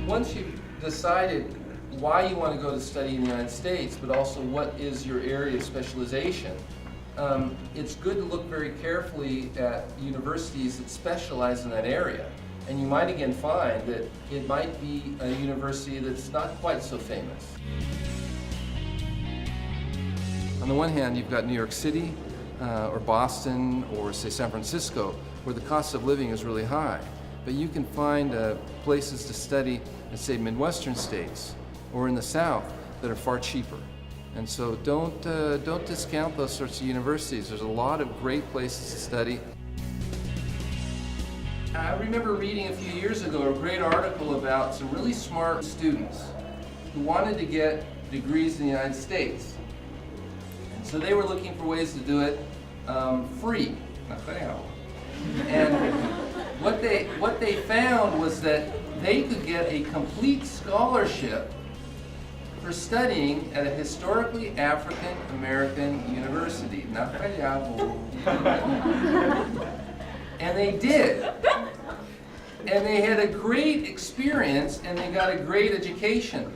once you've decided why you want to go to study in the United States, but also what is your area of specialization, it's good to look very carefully at universities that specialize in that area. And you might again find that it might be a university that's not quite so famous. On the one hand, you've got New York City, or Boston, or say San Francisco, where the cost of living is really high. But you can find places to study in, say, Midwestern states, or in the South, that are far cheaper. And so don't discount those sorts of universities. There's a lot of great places to study. I remember reading a few years ago a great article about some really smart students who wanted to get degrees in the United States. And so they were looking for ways to do it free. And what they found was that they could get a complete scholarship for studying at a historically African American university. And they did. And they had a great experience and they got a great education.